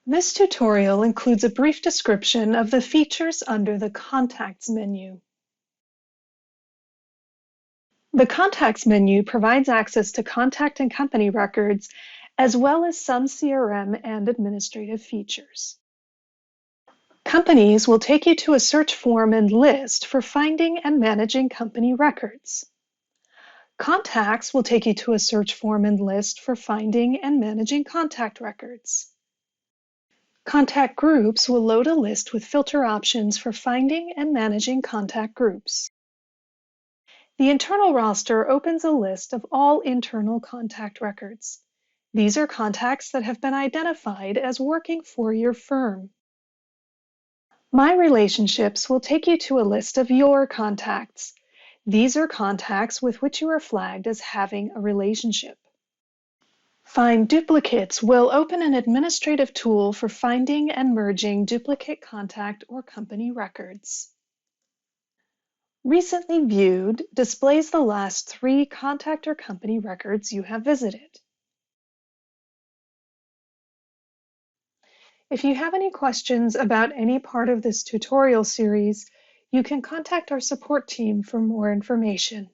This tutorial includes a brief description of the features under the Contacts menu. The Contacts menu provides access to contact and company records, as well as some CRM and administrative features. Companies will take you to a search form and list for finding and managing company records. Contacts will take you to a search form and list for finding and managing contact records. Contact Groups will load a list with filter options for finding and managing contact groups. The internal roster opens a list of all internal contact records. These are contacts that have been identified as working for your firm. My Relationships will take you to a list of your contacts. These are contacts with which you are flagged as having a relationship. Find Duplicates will open an administrative tool for finding and merging duplicate contact or company records. Recently Viewed displays the last 3 contact or company records you have visited. If you have any questions about any part of this tutorial series, you can contact our support team for more information.